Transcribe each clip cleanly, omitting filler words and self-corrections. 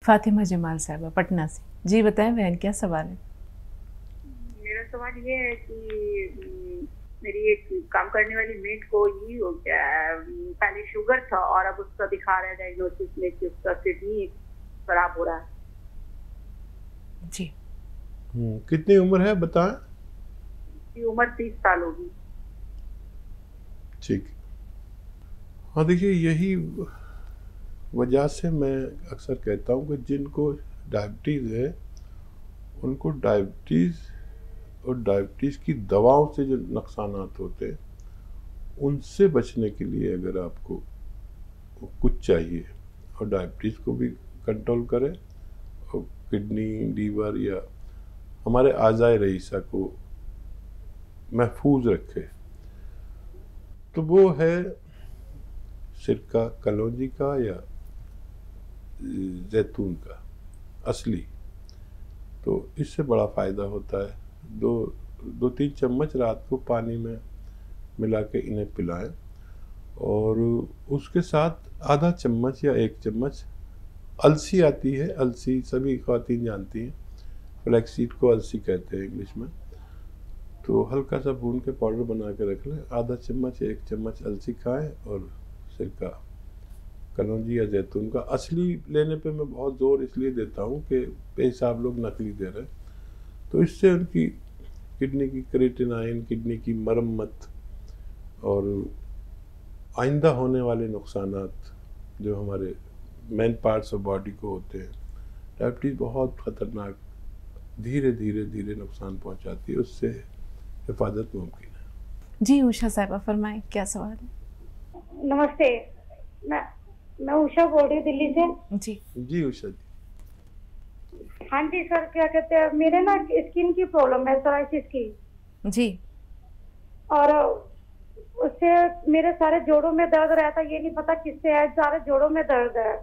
फातिमा जमाल साहिबा पटना से। जी बताएं बहन, क्या सवाल है? मेरा सवाल ये है कि मेरी एक काम करने वाली मेट को ये हो गया है, पहले शुगर था और अब उसका दिखा रहा है डायग्नोसिस में कि उसका किडनी खराब हो रहा है। जी। कितनी उम्र है बताएं? उसकी उम्र 30 साल होगी। ठीक। हाँ देखिए, यही वजह से मैं अक्सर कहता हूँ कि जिनको डायबिटीज़ है उनको डायबिटीज़ और डायबिटीज़ की दवाओं से जो नुकसानात होते हैं उनसे बचने के लिए अगर आपको कुछ चाहिए और डायबिटीज़ को भी कंट्रोल करें और किडनी, लीवर या हमारे आज़ाए रईसा को महफूज रखे, तो वो है सिरका कलौंजी का या जैतून का असली। तो इससे बड़ा फ़ायदा होता है। दो तीन चम्मच रात को पानी में मिला के इन्हें पिलाएं और उसके साथ आधा चम्मच या एक चम्मच अलसी आती है, अलसी सभी ख़वातीन जानती हैं, फ्लैक्सीड को अलसी कहते हैं इंग्लिश में। तो हल्का सा भून के पाउडर बना के रख लें, आधा चम्मच या एक चम्मच अलसी खाएं और सिरका कलौंजी या जैतून का असली लेने पे मैं बहुत ज़ोर इसलिए देता हूँ कि बेहिसाब लोग नकली दे रहे हैं। तो इससे उनकी किडनी की क्रिएटिनाइन, किडनी की मरम्मत और आइंदा होने वाले नुकसानात जो हमारे मेन पार्ट्स ऑफ बॉडी को होते हैं, डायबिटीज़ बहुत ख़तरनाक धीरे धीरे धीरे नुकसान पहुंचाती है, उससे हिफाजत मुमकिन है। जी उषा साहिबा फरमाएं, क्या सवाल है? नमस्ते, मैं उषा बोल रही हूँ दिल्ली से। जी उषा जी। हाँ जी सर, क्या कहते हैं, मेरे ना स्किन की प्रॉब्लम है, सोराइसिस की। जी। और उससे मेरे सारे जोड़ों में दर्द रहता है, ये नहीं पता किससे है, सारे जोड़ों में दर्द है,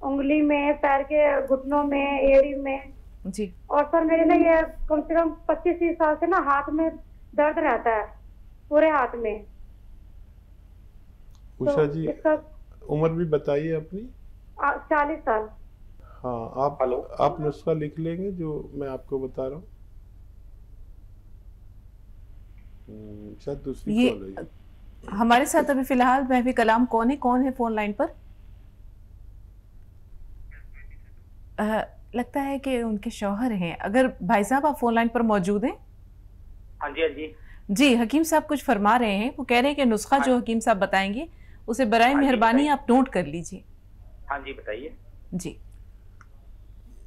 उंगली में, पैर के घुटनों में, एड़ी में। जी। और सर मेरे ना ये कम से कम 25-30 साल से ना हाथ में दर्द रहता है, पूरे हाथ में। उषा जी इसका उम्र भी बताइए अपनी। 40 साल। हाँ, आप नुस्खा लिख लेंगे जो मैं आपको बता रहा हूँ। शायद दूसरी कॉल है। हमारे साथ अभी फिलहाल महवी कलाम कौन है फोन लाइन पर? लगता है कि उनके शौहर हैं। अगर भाई साहब आप फोन लाइन पर मौजूद हैं? हाँ जी, हाँ जी। जी, हकीम साहब कुछ फरमा रहे हैं। वो कह रहे हैं कि नुस्खा जो हकीम साहब बताएंगे उसे बराए मेहरबानी आप नोट कर लीजिए। हाँ जी बताइए। जी।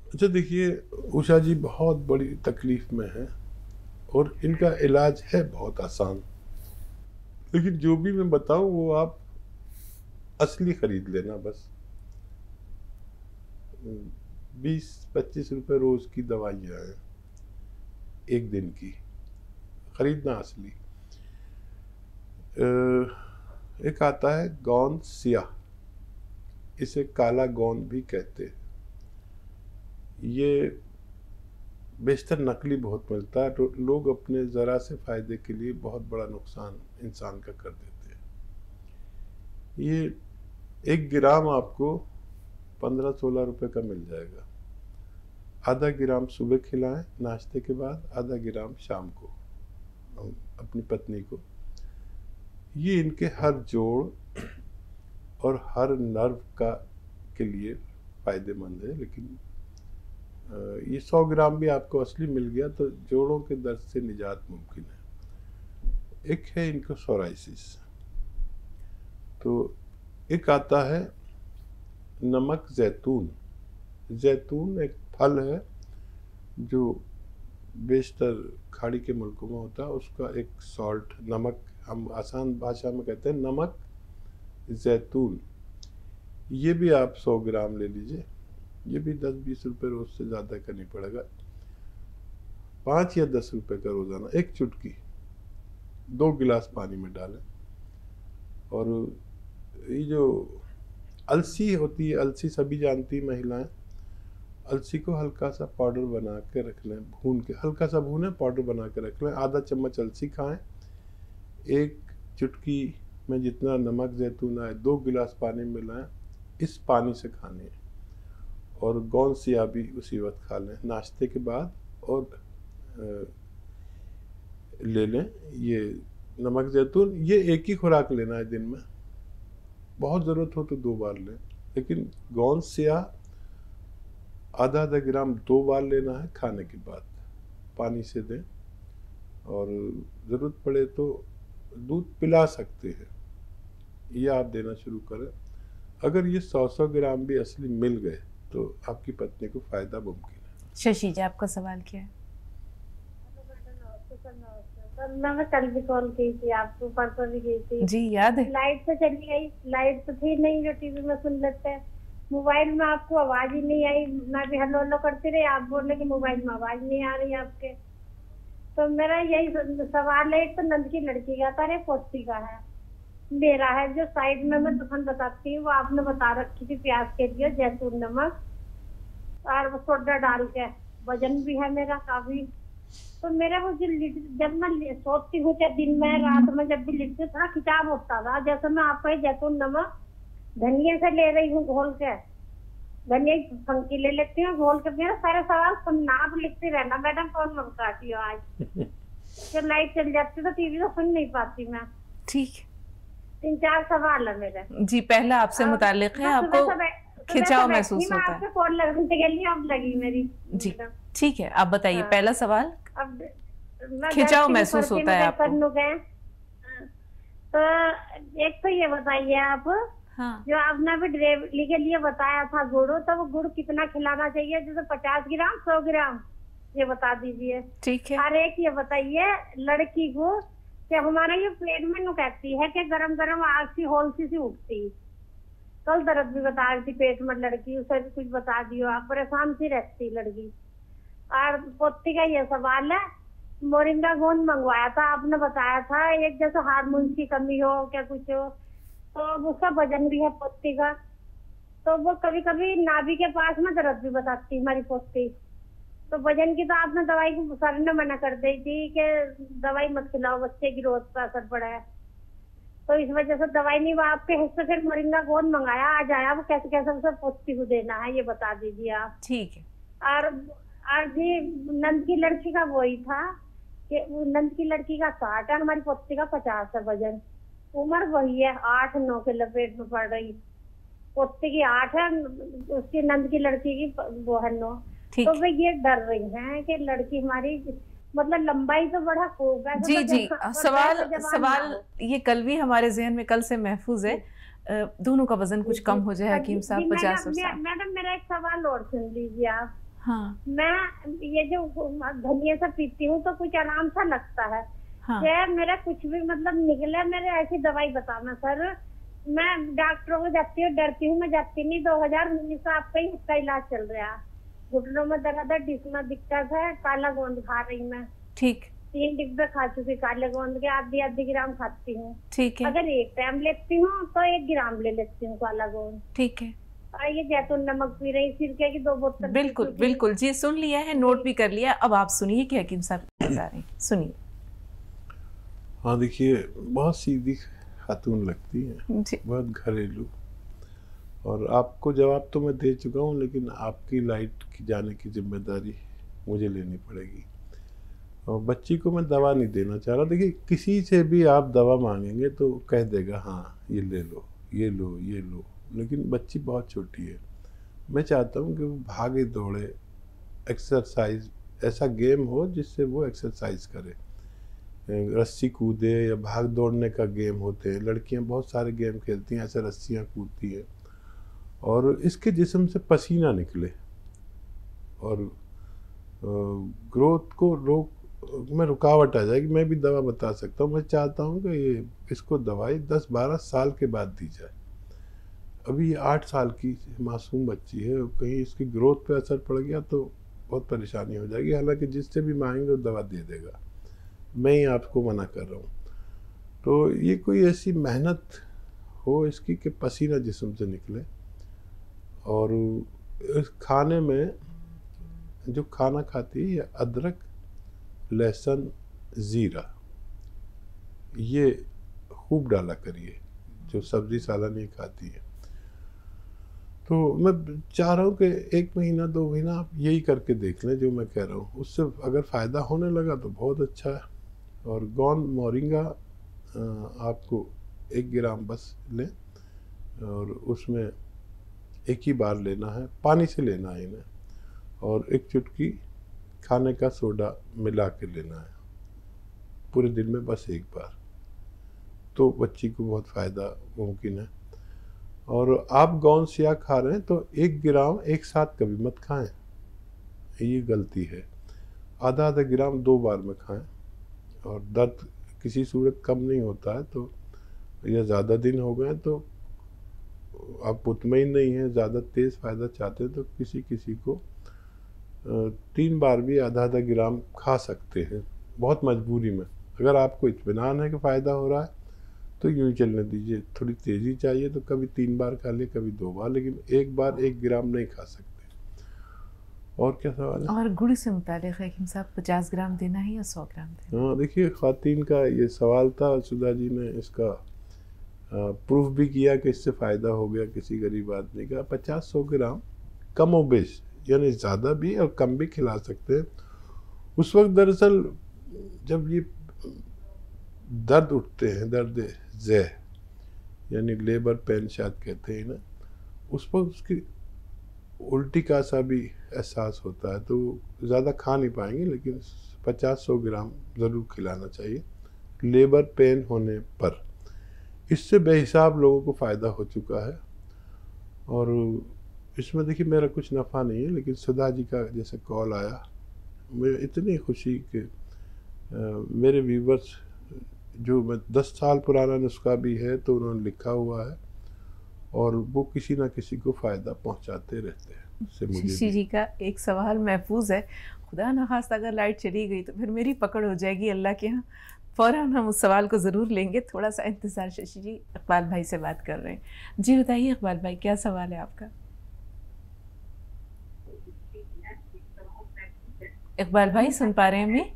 अच्छा देखिए, उषा जी बहुत बड़ी तकलीफ में है और इनका इलाज है बहुत आसान, लेकिन जो भी मैं बताऊं वो आप असली खरीद लेना। बस 20-25 रुपए रोज की दवाइयाँ हैं, एक दिन की, खरीदना असली। एक आता है गोंद सियाह, इसे काला गोंद भी कहते हैं। ये बेशतर नकली बहुत मिलता है, तो लोग अपने ज़रा से फ़ायदे के लिए बहुत बड़ा नुकसान इंसान का कर देते हैं। ये 1 ग्राम आपको 15-16 रुपए का मिल जाएगा। आधा ग्राम सुबह खिलाएं नाश्ते के बाद, आधा ग्राम शाम को अपनी पत्नी को। ये इनके हर जोड़ और हर नर्व के लिए फ़ायदेमंद है। लेकिन ये 100 ग्राम भी आपको असली मिल गया तो जोड़ों के दर्द से निजात मुमकिन है। एक है इनको सोराइसिस। तो एक आता है नमक जैतून। जैतून एक फल है जो बेशतर खाड़ी के मुल्कों में होता है। उसका एक सॉल्ट, नमक, हम आसान भाषा में कहते हैं नमक जैतून। ये भी आप 100 ग्राम ले लीजिए। ये भी 10-20 रुपये रोज से ज़्यादा का नहीं पड़ेगा, 5 या 10 रुपये का रोज़ाना, एक चुटकी 2 गिलास पानी में डालें। और ये जो अलसी होती है, अलसी सभी जानती महिलाएं, अलसी को हल्का सा पाउडर बना के रख लें, भून के, हल्का सा भूने, पाउडर बना के रख लें। आधा चम्मच अलसी खाएं, एक चुटकी में जितना नमक जैतून आए 2 गिलास पानी में मिलाएं, इस पानी से खानी है। और गोंद सिया भी उसी वक्त खा लें नाश्ते के बाद, और ले लें ये नमक जैतून। ये एक ही खुराक लेना है दिन में, बहुत ज़रूरत हो तो 2 बार लें, लेकिन गोंद सिया आधा ग्राम 2 बार लेना है खाने के बाद, पानी से दें, और ज़रूरत पड़े तो दूध पिला सकते हैं, ये आप देना शुरू करें। अगर ये 100 ग्राम भी असली मिल गए तो आपकी पत्नी को फ़ायदा मुमकिन है। शशि जी, आपका सवाल क्या है? मैं कल भी कॉल की थी आपको, परसों भी की थी जी, याद है? लाइट तो चली गई, लाइट तो थी नहीं जो टीवी में सुन लेते हैं। मोबाइल में आपको आवाज ही नहीं आई, मैं भी हेलो हेलो करती रही, आप बोल रहे कि मोबाइल में आवाज नहीं आ रही आपके। तो मेरा यही सवाल है, तो नंद की लड़की का था, पोती का है, मेरा है जो साइड में मैं दुकान बताती हूँ, वो आपने बता रखी थी प्याज के लिए जैतून नमक और सोडा डाल के, वजन भी है मेरा काफी। तो मेरा वो जो जब मैं सोचती हूँ चाहे दिन में रात में जब भी लिखती हूँ थोड़ा खिंचाव होता था। जैसे मैं आपका जैतून नमक धनिया से ले रही हूँ घोल के, धनिया फंकी ले लेती हूँ घोल के। मेरा सारे सवाल सुनना, आप लिखते रहना मैडम कौन मंगाती हो आज। जब लाइट चल जाती तो टीवी तो सुन नहीं पाती मैं। ठीक, 3-4 सवाल है मेरे। जी, पहला आपसे मुताल्लिक है, आपको खिंचाव महसूस होता है? आपसे कॉल लगने के लिए अब लगी मेरी। जी, ठीक है, आप बताइए पहला सवाल। अब खिंचाव महसूस होता है आपको? तो एक तो ये बताइए आप, हाँ, जो आपने अभी डिलीवरी के लिए बताया था गुड़, तो वो गुड़ कितना खिलाना चाहिए? जैसे 50 ग्राम 100 ग्राम, ये बता दीजिए। ठीक है। और एक ये बताइए लड़की को कि हमारा ये पेट में नु कहती है कि गरम गरम आग सी होल सी उठती, कल दर्द भी बता रही थी पेट में लड़की, उसे भी कुछ बता दियो आप, परेशान सी रहती लड़की। और पोती का ये सवाल है, मोरिंगा गोंद मंगवाया था, आपने बताया था एक जैसे हार्मोन की कमी हो क्या कुछ हो, तो उसका वजन भी है पोती का। तो वो कभी कभी नाभि के पास में दर्द भी बताती हमारी पोती। तो वजन की तो आपने दवाई को सर ने मना कर दी थी कि दवाई मत खिलाओ, बच्चे की ग्रोथ पर असर पड़ा है। तो इस वजह से दवाई नहीं, वो आपके हिस्से फिर मोरिंगा गोंद मंगाया, आज आया, वो कैसे कैसे उसे पोती को देना है ये बता दीजिए आप। ठीक है। और जी नंद की लड़की का वही था कि नंद की लड़की का 60 है, हमारी पोती का 50 है वजन, उम्र वही है, 8-9 के लपेट में पड़ रही। पोती की 8 है, उसकी नंद की लड़की की वो है 9। तो वे ये डर रही हैं कि लड़की हमारी मतलब लंबाई तो बड़ा खूब है। जी जी, सवाल ये कल भी हमारे जहन में कल से महफूज है, दोनों का वजन कुछ कम हो जाए हकीम साहब 50 और 60। मैडम मेरा एक सवाल और सुन लीजिए आप। हाँ, मैं ये जो धनिया सा पीती हूँ तो कुछ आराम सा लगता है। हाँ, मेरा कुछ भी मतलब निकले, मेरे ऐसी दवाई बताना सर। मैं डॉक्टरों को जाती हूँ, डरती हूँ, मैं जाती नहीं। 2019 से आपका ही इसका इलाज चल रहा है, घुटनों में दर्द है, डिस्क में दिक्कत है, काला गोंद खा रही मैं। ठीक। 3 डिब्बे खा चुकी काले गोंद के, आधी ग्राम खाती हूँ। ठीक है। अगर एक टाइम लेती हूँ तो 1 ग्राम ले लेती हूँ काला गोंद। ठीक है। और ये जैतून नमक पी रही, सिरके की 2 बोतल। बिल्कुल बिल्कुल जी, सुन लिया है, नोट भी कर लिया। अब आप सुनिए कि हकीम साहब बता रहे हैं, सुनिए। हाँ देखिए, बहुत सीधी खातून लगती है, बहुत घरेलू, और आपको जवाब तो मैं दे चुका हूँ, लेकिन आपकी लाइट की जाने की जिम्मेदारी मुझे लेनी पड़ेगी। और बच्ची को मैं दवा नहीं देना चाह रहा। देखिए, किसी से भी आप दवा मांगेंगे तो कह देगा हाँ ये ले लो, ये लो, ये लो, लेकिन बच्ची बहुत छोटी है। मैं चाहता हूँ कि वो भागे दौड़े, एक्सरसाइज, ऐसा गेम हो जिससे वो एक्सरसाइज करे, रस्सी कूदे या भाग दौड़ने का गेम होते हैं। लड़कियाँ बहुत सारे गेम खेलती हैं, ऐसे रस्सियाँ कूदती हैं, और इसके जिस्म से पसीना निकले और ग्रोथ को में रुकावट आ जाएगी। मैं भी दवा बता सकता हूँ। मैं चाहता हूँ कि ये इसको दवाई 10-12 साल के बाद दी जाए। अभी ये 8 साल की मासूम बच्ची है, कहीं इसकी ग्रोथ पे असर पड़ गया तो बहुत परेशानी हो जाएगी। हालांकि जिससे भी मांगेंगे वो दवा दे देगा, मैं ही आपको मना कर रहा हूँ। तो ये कोई ऐसी मेहनत हो इसकी कि पसीना जिस्म से निकले, और इस खाने में जो खाना खाती है, अदरक, लहसुन, ज़ीरा, ये खूब डाला करिए, जो सब्जी सालन ये खाती है। तो मैं चाह रहा हूँ कि 1 महीना 2 महीना आप यही करके देख लें जो मैं कह रहा हूँ। उससे अगर फ़ायदा होने लगा तो बहुत अच्छा है। और गौंद मोरिंगा आपको 1 ग्राम बस लें और उसमें एक ही बार लेना है, पानी से लेना है इन्हें, और 1 चुटकी खाने का सोडा मिला के लेना है पूरे दिन में बस 1 बार। तो बच्ची को बहुत फ़ायदा मुमकिन है। और आप गौंद सिया खा रहे हैं तो 1 ग्राम एक साथ कभी मत खाएं, ये गलती है। आधा आधा ग्राम 2 बार में खाएं। और दर्द किसी सूरत कम नहीं होता है तो, या ज़्यादा दिन हो गए तो आप मुतमईन नहीं हैं, ज़्यादा तेज़ फ़ायदा चाहते हैं तो किसी किसी को 3 बार भी आधा आधा ग्राम खा सकते हैं, बहुत मजबूरी में। अगर आपको इत्मीनान है कि फ़ायदा हो रहा है तो यूँ ही चलने दीजिए। थोड़ी तेज़ी चाहिए तो कभी 3 बार खा ले, कभी 2 बार, लेकिन 1 बार 1 ग्राम नहीं खा सकते। और क्या सवाल है? और गुड़ से मुतालिक हकीम साहब 50 ग्राम देना है या 100 ग्राम देना? हाँ, देखिए ख़वातीन का ये सवाल था, सुधा जी ने इसका प्रूफ भी किया कि इससे फ़ायदा हो गया किसी गरीब आदमी का। 50-100 ग्राम कम और बेश, यानी ज़्यादा भी और कम भी खिला सकते हैं। उस वक्त दरअसल जब ये दर्द उठते हैं, दर्द ज़ह यानी लेबर पेन शायद कहते हैं ना, उस वक्त उसकी उल्टी का सा भी एहसास होता है, तो ज़्यादा खा नहीं पाएंगे, लेकिन 50-100 ग्राम ज़रूर खिलाना चाहिए लेबर पेन होने पर। इससे बेहिसाब लोगों को फ़ायदा हो चुका है। और इसमें देखिए मेरा कुछ नफ़ा नहीं है, लेकिन सुधा जी का जैसे कॉल आया, मुझे इतनी खुशी कि मेरे व्यूवर्स, जो मैं 10 साल पुराना नुस्खा भी है तो उन्होंने लिखा हुआ है और वो किसी ना किसी को फ़ायदा पहुंचाते रहते हैं। शशि जी का एक सवाल महफूज है, खुदा न खास्ता अगर लाइट चली गई तो फिर मेरी पकड़ हो जाएगी अल्लाह के यहाँ। फ़ौरन हम उस सवाल को ज़रूर लेंगे, थोड़ा सा इंतज़ार। शशि जी इकबाल भाई से बात कर रहे हैं। जी बताइए इकबाल भाई, क्या सवाल है आपका? इकबाल भाई सुन पा रहे हैं हमें?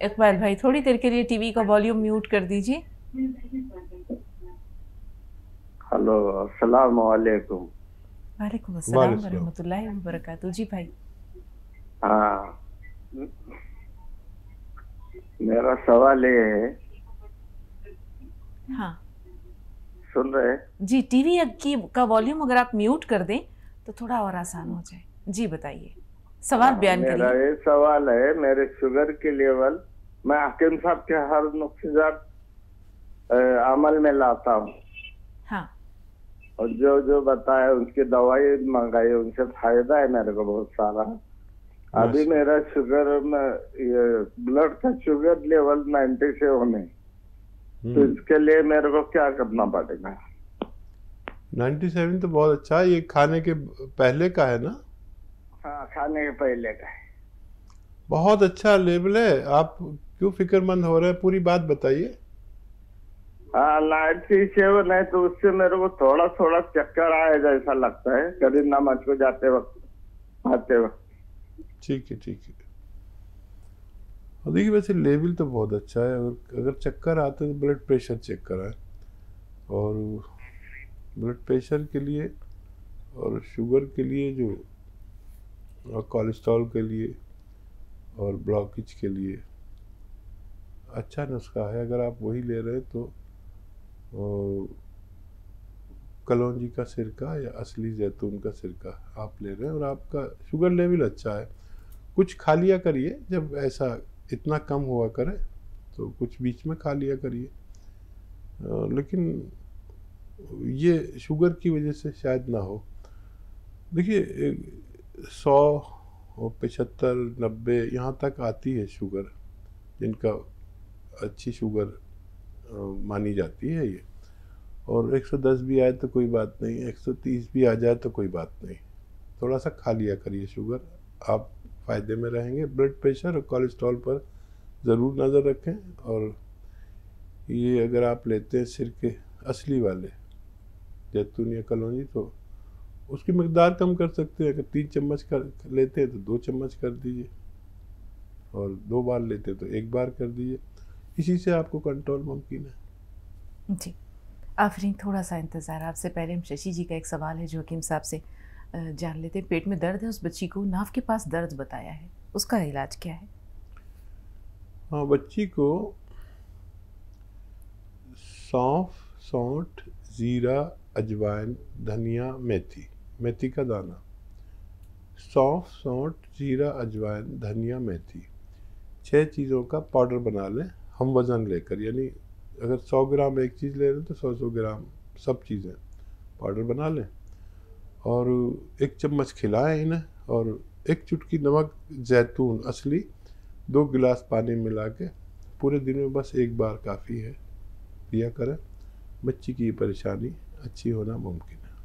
इकबाल भाई थोड़ी देर के लिए टीवी का वॉल्यूम म्यूट कर दीजिए। हेलो, अस्सलाम वालेकुम। वालेकुम अस्सलाम व रहमतुल्लाहि व बरकातहू। जी भाई। हाँ, मेरा सवाल ये है। हाँ सुन रहे? जी, टीवी का वॉल्यूम अगर आप म्यूट कर दें तो थोड़ा और आसान हो जाए। जी बताइए, सवाल बयान करिए। मेरा ये सवाल है, मेरे शुगर की लेवल, मैं हकीम साहब के हर नुस्खे अमल में लाता हूँ। हाँ। और जो जो बताया उसकी दवाई मंगाई, उनसे फायदा है मेरे को बहुत सारा। अभी मेरा शुगर में ये ब्लड का शुगर लेवल 97 है, तो इसके लिए मेरे को क्या करना पड़ेगा? 97 तो बहुत अच्छा है। ये खाने के पहले का है ना? हाँ, खाने के पहले का है। बहुत अच्छा लेवल है। आप क्यों फिक्रमंद हो रहे हैं, पूरी बात बताइए। हाँ, 97 है, तो उससे मेरे को थोड़ा थोड़ा चक्कर आया जैसा लगता है कभी नमाज को जाते वक्त, आते वक्त। ठीक है, ठीक है। और देखिए वैसे लेवल तो बहुत अच्छा है। और अगर चक्कर आते हैं तो ब्लड प्रेशर चेक कराएं। और ब्लड प्रेशर के लिए और शुगर के लिए जो, और कोलेस्ट्रॉल के लिए और ब्लॉकेज के लिए अच्छा नुस्खा है। अगर आप वही ले रहे हैं तो कलौंजी का सिरका या असली जैतून का सिरका आप ले रहे हैं और आपका शुगर लेवल अच्छा है। कुछ खा लिया करिए, जब ऐसा इतना कम हुआ करे तो कुछ बीच में खा लिया करिए। लेकिन ये शुगर की वजह से शायद ना हो। देखिए 100 और 75, 90 यहाँ तक आती है शुगर, जिनका अच्छी शुगर मानी जाती है ये। और 110 भी आए तो कोई बात नहीं, 130 भी आ जाए तो कोई बात नहीं। थोड़ा सा खा लिया करिए शुगर, आप फ़ायदे में रहेंगे। ब्लड प्रेशर और कोलेस्ट्रॉल पर ज़रूर नज़र रखें। और ये अगर आप लेते हैं सिरके असली वाले, जैतून या कलौंजी, तो उसकी मकदार कम कर सकते हैं। अगर 3 चम्मच कर लेते हैं तो 2 चम्मच कर दीजिए, और 2 बार लेते हैं तो 1 बार कर दीजिए। इसी से आपको कंट्रोल मुमकिन है। जी, आफरीन, थोड़ा सा इंतज़ार। आपसे पहले हम शशि जी का एक सवाल है जो हकीम साहब से जान लेते हैं। पेट में दर्द है, उस बच्ची को नाभ के पास दर्द बताया है, उसका इलाज क्या है? हाँ, बच्ची को सौंफ, सौंठ, ज़ीरा, अजवाइन, धनिया, मेथी, मेथी का दाना, सौंफ, सौंठ, जीरा, अजवाइन, धनिया, मेथी, 6 चीज़ों का पाउडर बना लें हम वज़न लेकर। यानी अगर 100 ग्राम एक चीज़ ले रहे हैं तो 100 ग्राम सब चीज़ें पाउडर बना लें और 1 चम्मच खिलाएं इन्हें, और 1 चुटकी नमक जैतून असली 2 गिलास पानी मिला के पूरे दिन में बस 1 बार काफ़ी है, पिया करें। बच्ची की परेशानी अच्छी होना मुमकिन।